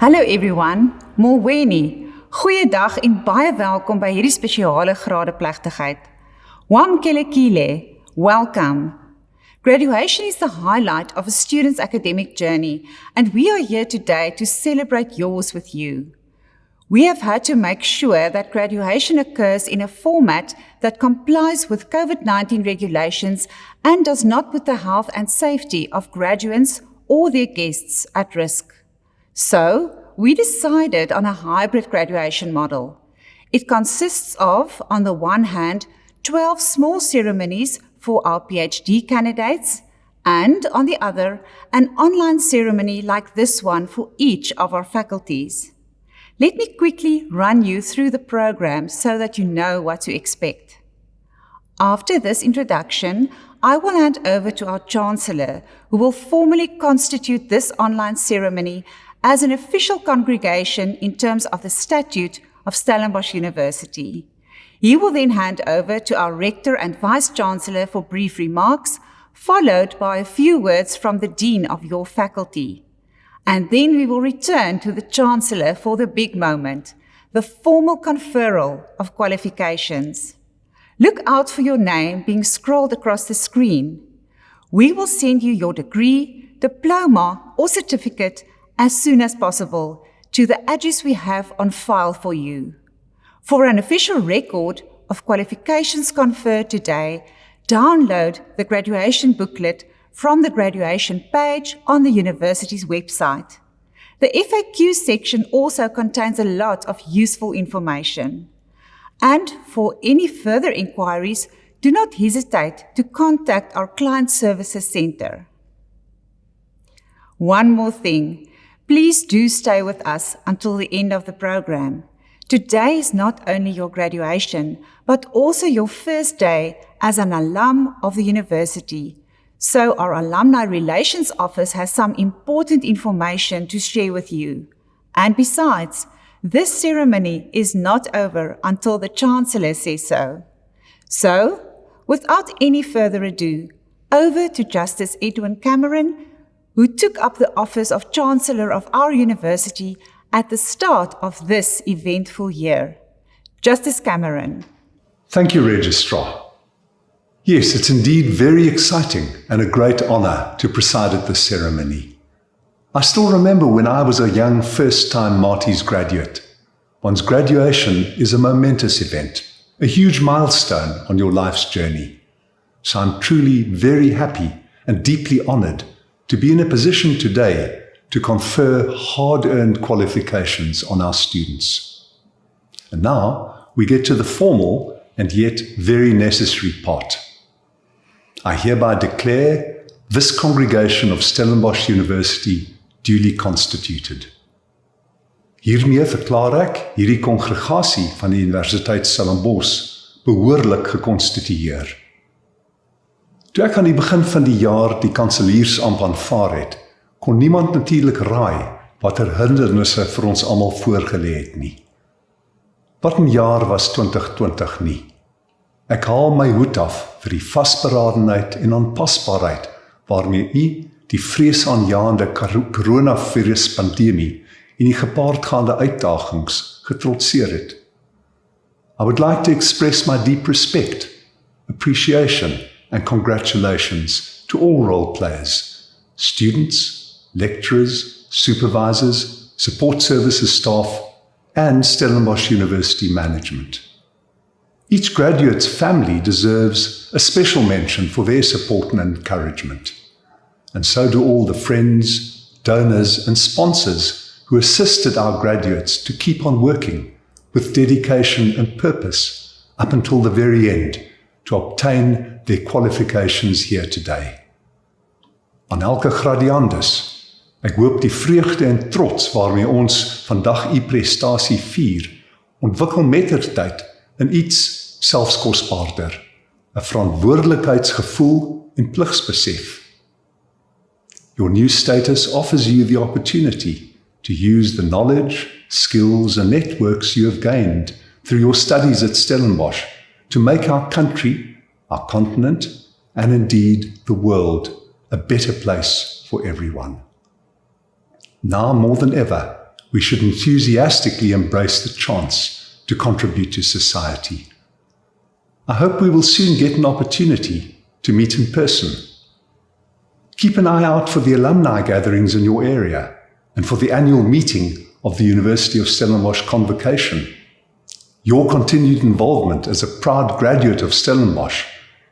Hallo everyone, Molweni. Goeiedag en baie welkom by hierdie spesiale gradeplegtigheid. Wamkelekile, welcome. Graduation is the highlight of a student's academic journey, and we are here today to celebrate yours with you. We have had to make sure that graduation occurs in a format that complies with COVID-19 regulations and does not put the health and safety of graduates or their guests at risk. So, we decided on a hybrid graduation model. It consists of, on the one hand, 12 small ceremonies for our PhD candidates, and on the other, an online ceremony like this one for each of our faculties. Let me quickly run you through the program so that you know what to expect. After this introduction, I will hand over to our Chancellor, who will formally constitute this online ceremony as an official congregation in terms of the Statute of Stellenbosch University. He will then hand over to our Rector and Vice-Chancellor for brief remarks, followed by a few words from the Dean of your faculty. And then we will return to the Chancellor for the big moment, the formal conferral of qualifications. Look out for your name being scrolled across the screen. We will send you your degree, diploma, or certificate as soon as possible to the address we have on file for you. For an official record of qualifications conferred today, download the graduation booklet from the graduation page on the university's website. The FAQ section also contains a lot of useful information. And for any further inquiries, do not hesitate to contact our Client Services Center. One more thing. Please do stay with us until the end of the program. Today is not only your graduation, but also your first day as an alum of the university. So our Alumni Relations Office has some important information to share with you. And besides, this ceremony is not over until the Chancellor says so. So, without any further ado, over to Justice Edwin Cameron, who took up the office of Chancellor of our university at the start of this eventful year. Justice Cameron. Thank you, Registrar. Yes, it's indeed very exciting and a great honor to preside at this ceremony. I still remember when I was a young first-time Marty's graduate. One's graduation is a momentous event, a huge milestone on your life's journey. So I'm truly very happy and deeply honored to be in a position today to confer hard-earned qualifications on our students. And now we get to the formal and yet very necessary part. I hereby declare this congregation of Stellenbosch University duly constituted. Hiermee verklaar ek hierdie kongregasie van die Universiteit Stellenbosch behoorlik gekonstitueer. Toe ek aan die begin van die jaar die kanseliersamp aanvaar het, kon niemand natuurlik raai watter hindernisse vir ons almal voorgelê het nie. Wat 'n jaar was 2020 nie. Ek haal my hoed af vir die vasberadenheid en aanpasbaarheid waarmee u die vreesaanjaende coronaviruspandemie en die gepaardgaande uitdagings getrotseer het. I would like to express my deep respect, appreciation, and congratulations to all role players, students, lecturers, supervisors, support services staff, and Stellenbosch University management. Each graduate's family deserves a special mention for their support and encouragement. And so do all the friends, donors, and sponsors who assisted our graduates to keep on working with dedication and purpose up until the very end to obtain their qualifications here today. Aan elke gradiandus, ek hoop die vreugde en trots waarmee ons vandag u prestasie vier, ontwikkel mettertyd in iets selfs kosbaarder, 'n verantwoordelikheidsgevoel en pligsbesef. Your new status offers you the opportunity to use the knowledge, skills, and networks you have gained through your studies at Stellenbosch to make our country, our continent, and indeed the world a better place for everyone. Now more than ever, we should enthusiastically embrace the chance to contribute to society. I hope we will soon get an opportunity to meet in person. Keep an eye out for the alumni gatherings in your area and for the annual meeting of the University of Stellenbosch Convocation. Your continued involvement as a proud graduate of Stellenbosch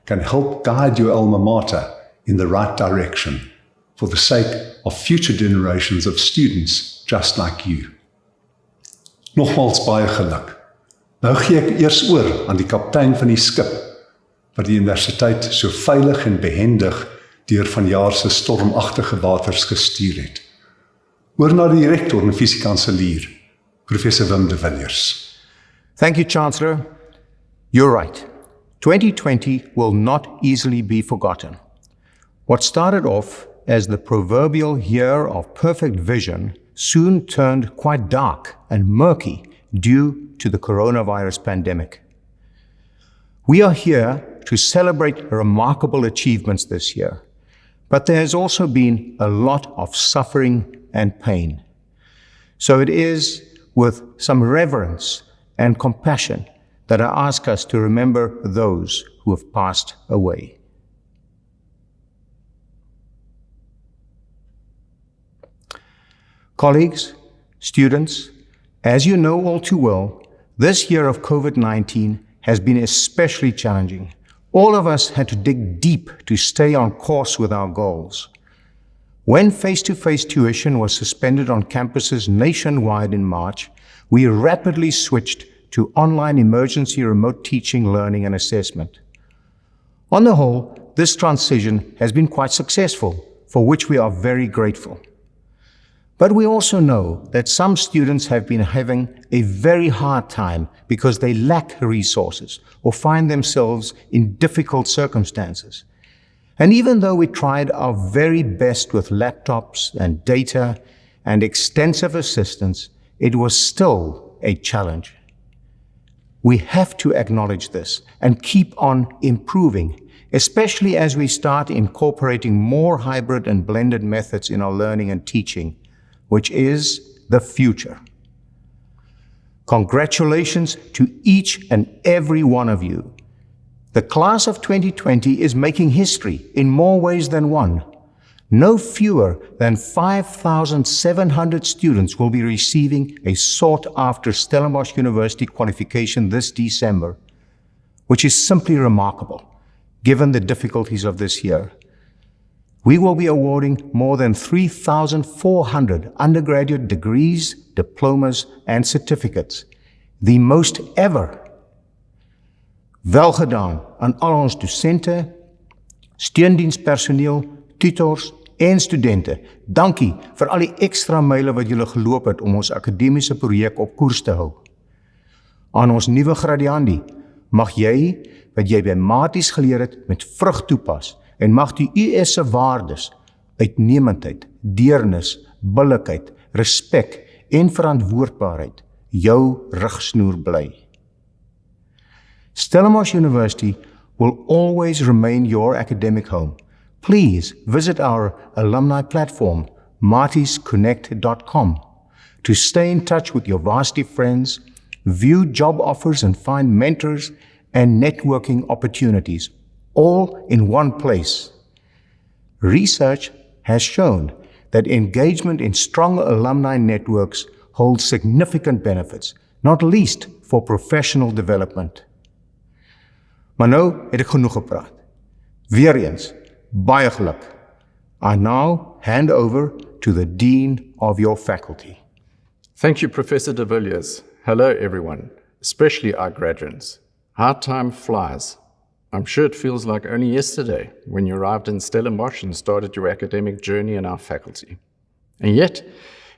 can help guide your alma mater in the right direction for the sake of future generations of students just like you. Nogmaals baie geluk. Nou gee ek eers oor aan die kaptein van die skip wat die universiteit so veilig en behendig deur vanjaar se stormagtige waters gestuur het. Oor na die Rector en Vice-Chancellor, Professor Wim de Villiers. Thank you, Chancellor. You're right. 2020 will not easily be forgotten. What started off as the proverbial year of perfect vision soon turned quite dark and murky due to the coronavirus pandemic. We are here to celebrate remarkable achievements this year, but there has also been a lot of suffering and pain. So it is with some reverence and compassion that I ask us to remember those who have passed away. Colleagues, students, as you know all too well, this year of COVID-19 has been especially challenging. All of us had to dig deep to stay on course with our goals. When face-to-face tuition was suspended on campuses nationwide in March, we rapidly switched to online emergency remote teaching, learning, and assessment. On the whole, this transition has been quite successful, for which we are very grateful. But we also know that some students have been having a very hard time because they lack resources or find themselves in difficult circumstances. And even though we tried our very best with laptops and data and extensive assistance, it was still a challenge. We have to acknowledge this and keep on improving, especially as we start incorporating more hybrid and blended methods in our learning and teaching, which is the future. Congratulations to each and every one of you. The class of 2020 is making history in more ways than one. No fewer than 5,700 students will be receiving a sought-after Stellenbosch University qualification this December, which is simply remarkable, given the difficulties of this year. We will be awarding more than 3,400 undergraduate degrees, diplomas, and certificates, the most ever. Wel gedaan aan al ons docente, steundienspersoneel, tutors en studente. Dankie vir al die ekstra myle wat julle geloop het om ons akademiese projek op koers te hou. Aan ons nuwe gradiandi, mag jy wat jy by maties geleer het met vrug toepas en mag die US se waardes, uitnemendheid, deernis, billikheid, respek en verantwoordbaarheid jou rigsnoer bly. Stellenbosch University will always remain your academic home. Please visit our alumni platform, martiesconnect.com, to stay in touch with your varsity friends, view job offers and find mentors and networking opportunities, all in one place. Research has shown that engagement in strong alumni networks holds significant benefits, not least for professional development. Maar nou het ek genoeg gepraat. Weereens, baie geluk. I now hand over to the Dean of your faculty. Thank you, Professor de Villiers. Hello, everyone, especially our graduates. How time flies. I'm sure it feels like only yesterday when you arrived in Stellenbosch and started your academic journey in our faculty. And yet,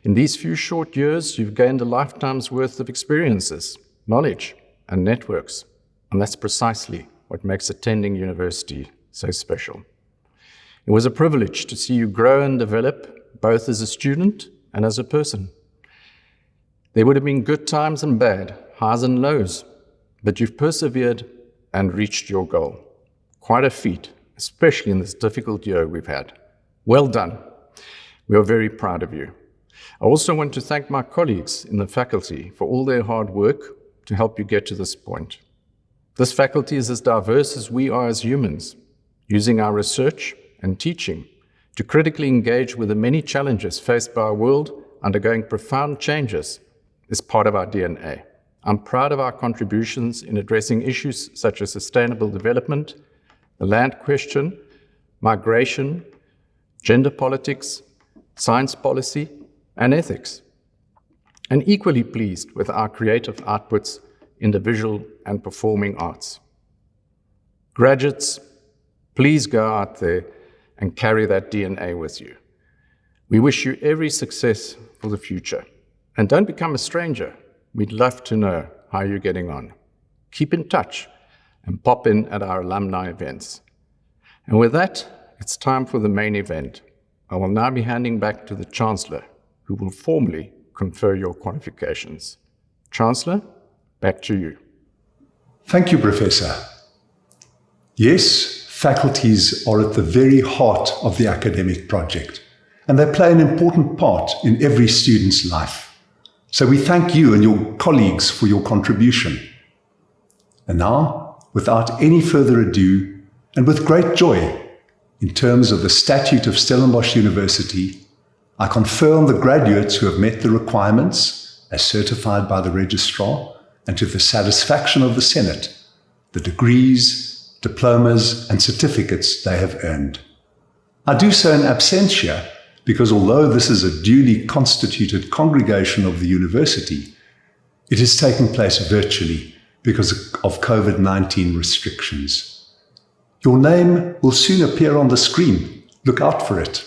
in these few short years, you've gained a lifetime's worth of experiences, knowledge, and networks. And that's precisely what makes attending university so special. It was a privilege to see you grow and develop, both as a student and as a person. There would have been good times and bad, highs and lows, but you've persevered and reached your goal. Quite a feat, especially in this difficult year we've had. Well done. We are very proud of you. I also want to thank my colleagues in the faculty for all their hard work to help you get to this point. This faculty is as diverse as we are as humans, using our research and teaching to critically engage with the many challenges faced by our world undergoing profound changes is part of our DNA. I'm proud of our contributions in addressing issues such as sustainable development, the land question, migration, gender politics, science policy, and ethics. And equally pleased with our creative outputs in the visual and performing arts. Graduates, please go out there and carry that DNA with you. We wish you every success for the future. And don't become a stranger. We'd love to know how you're getting on. Keep in touch and pop in at our alumni events. And with that, it's time for the main event. I will now be handing back to the Chancellor, who will formally confer your qualifications. Chancellor, back to you. Thank you, Professor. Yes, faculties are at the very heart of the academic project, and they play an important part in every student's life. So we thank you and your colleagues for your contribution. And now, without any further ado, and with great joy, in terms of the Statute of Stellenbosch University, I confer on the graduates who have met the requirements, as certified by the Registrar, and to the satisfaction of the Senate, the degrees, diplomas, and certificates they have earned. I do so in absentia because although this is a duly constituted congregation of the university, it is taking place virtually because of COVID-19 restrictions. Your name will soon appear on the screen. Look out for it.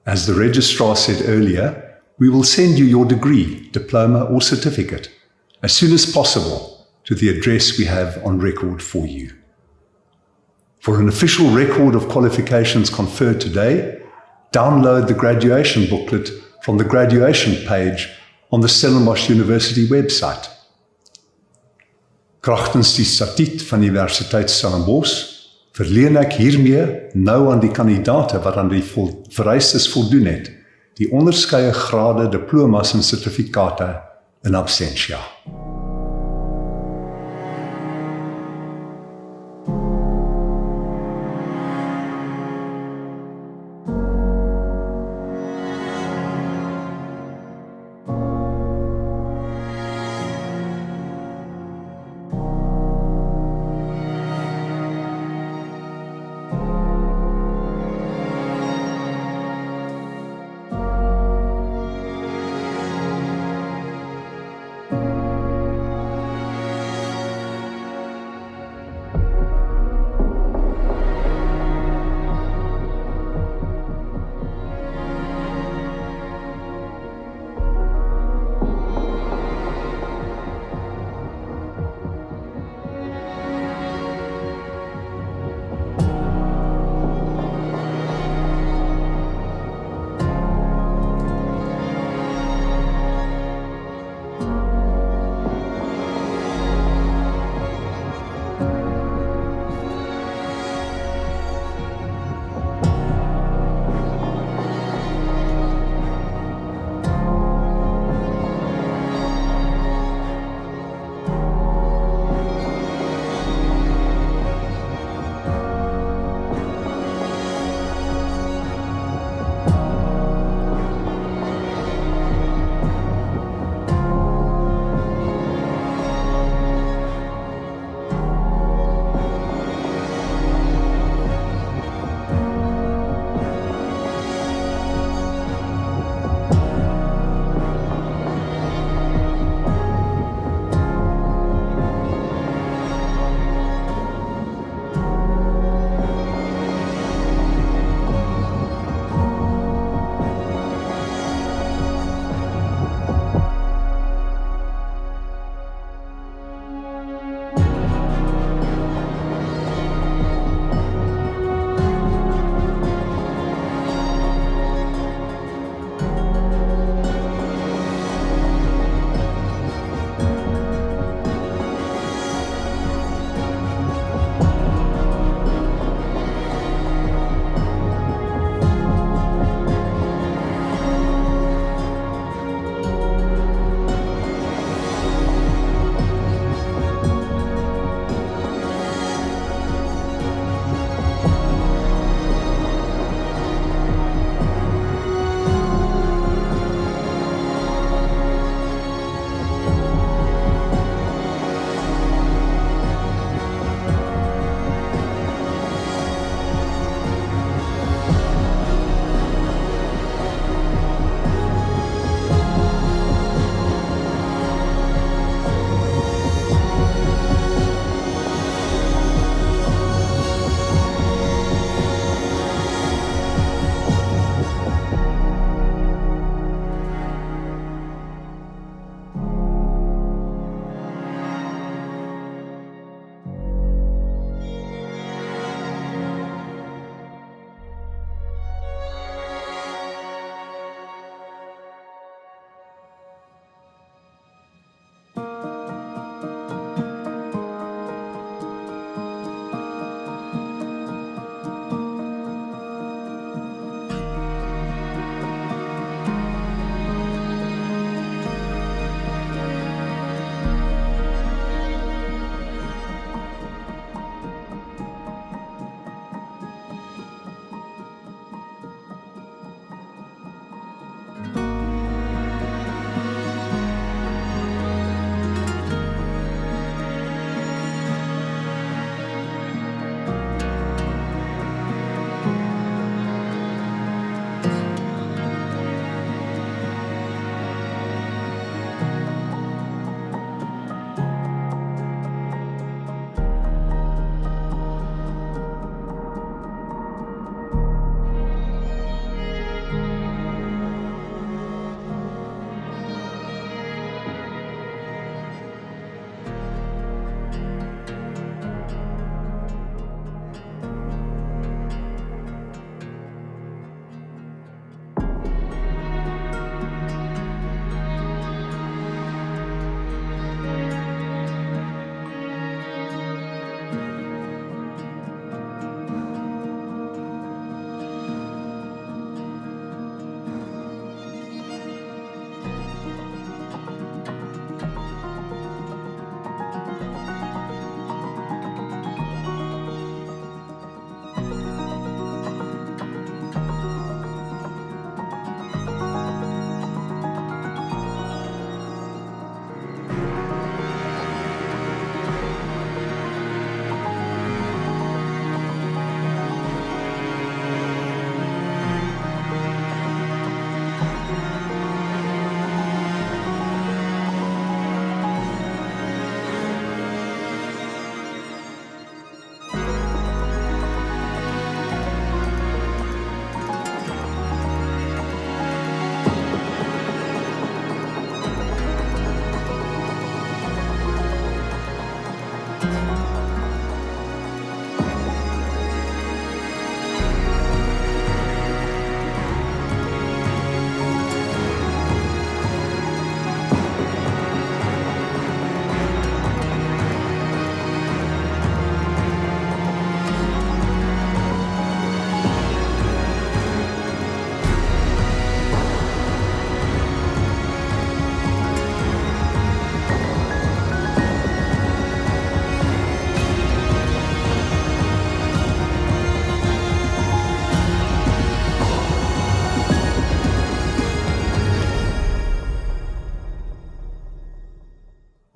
As the Registrar said earlier, we will send you your degree, diploma, or certificate as soon as possible to the address we have on record for you. For an official record of qualifications conferred today, download the graduation booklet from the graduation page on the Stellenbosch University website. Kragtens die Statute van die Universiteit Stellenbosch verleen ek hiermee nou aan die kandidate wat aan die vereistes voldoen het, die onderskeie grade, diplomas en sertifikate in absentia.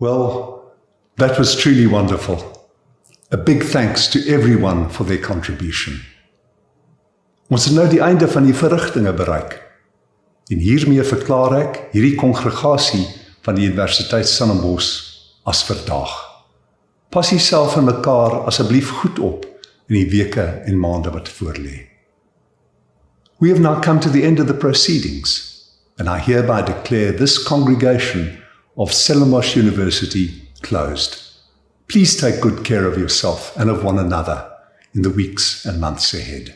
Well, that was truly wonderful. A big thanks to everyone for their contribution. Ons het nou die einde van die verrigtinge bereik. En hiermee verklaar ek hierdie kongregasie van die Universiteit Stellenbosch as verdaag. Pas jouself en mekaar asseblief goed op in die weke en maande wat voorlê. We have now come to the end of the proceedings, and I hereby declare this congregation of Stellenbosch University closed. Please take good care of yourself and of one another in the weeks and months ahead.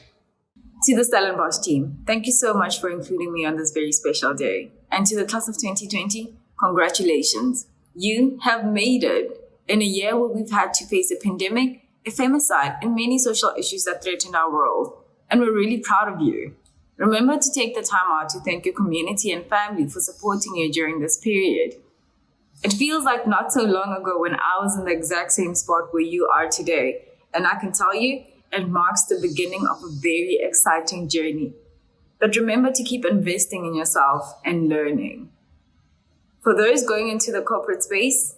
To the Stellenbosch team, thank you so much for including me on this very special day. And to the class of 2020, congratulations. You have made it. In a year where we've had to face a pandemic, a femicide, and many social issues that threaten our world. And we're really proud of you. Remember to take the time out to thank your community and family for supporting you during this period. It feels like not so long ago when I was in the exact same spot where you are today. And I can tell you, it marks the beginning of a very exciting journey. But remember to keep investing in yourself and learning. For those going into the corporate space,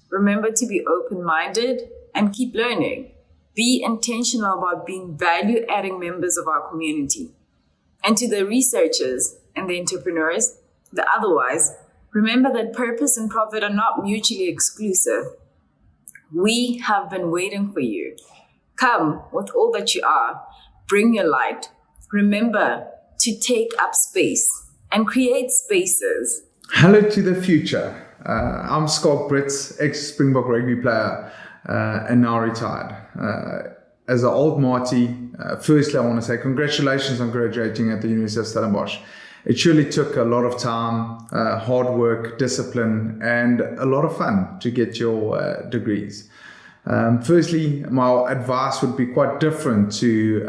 remember to be open-minded and keep learning. Be intentional about being value-adding members of our community. And to the researchers and the entrepreneurs, the otherwise, remember that purpose and profit are not mutually exclusive. We have been waiting for you. Come with all that you are. Bring your light. Remember to take up space and create spaces. Hello to the future. I'm Scott Brits, ex-Springbok rugby player and now retired. As an old Marty, firstly I want to say congratulations on graduating at the University of Stellenbosch. It surely took a lot of time, hard work, discipline, and a lot of fun to get your degrees. Firstly, my advice would be quite different to,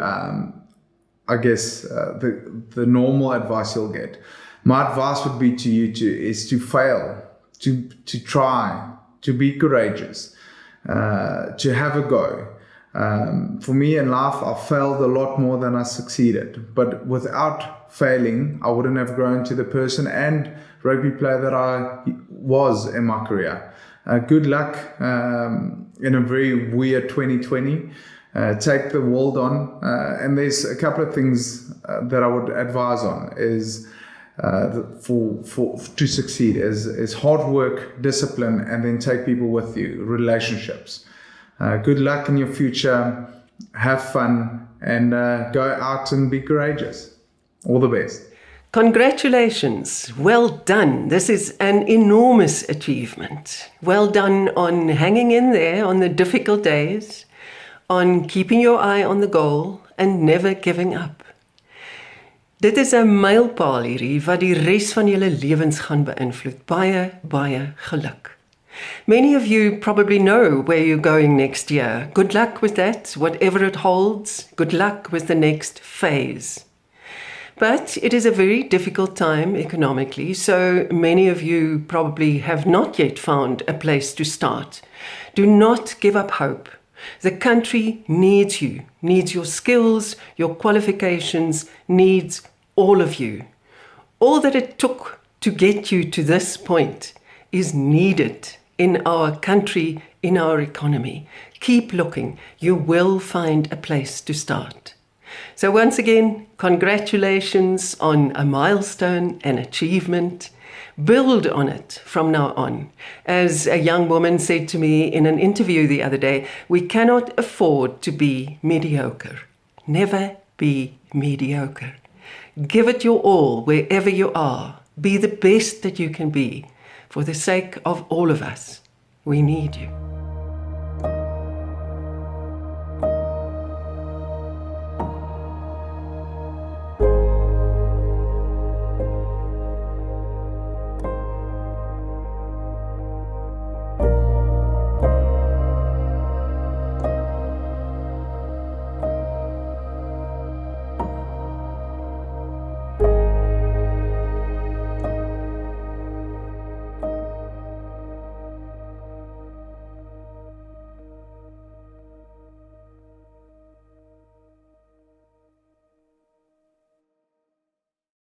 the normal advice you'll get. My advice would be to you is to fail, to try, to be courageous, to have a go. For me in life, I failed a lot more than I succeeded. But without failing, I wouldn't have grown to the person and rugby player that I was in my career. Good luck in a very weird 2020. Take the world on. And there's a couple of things that I would advise on is to succeed is hard work, discipline, and then take people with you, relationships. Good luck in your future. Have fun and go out and be courageous. All the best. Congratulations. Well done. This is an enormous achievement. Well done on hanging in there on the difficult days, on keeping your eye on the goal and never giving up. Dit is 'n mylpaal hierdie wat die res van julle lewens gaan beïnvloed. Baie geluk. Many of you probably know where you're going next year. Good luck with that, whatever it holds. Good luck with the next phase. But it is a very difficult time economically, so many of you probably have not yet found a place to start. Do not give up hope. The country needs you, needs your skills, your qualifications, needs all of you. All that it took to get you to this point is needed in our country, in our economy. Keep looking. You will find a place to start. So once again, congratulations on a milestone, an achievement. Build on it from now on. As a young woman said to me in an interview the other day, we cannot afford to be mediocre. Never be mediocre. Give it your all wherever you are. Be the best that you can be for the sake of all of us. We need you.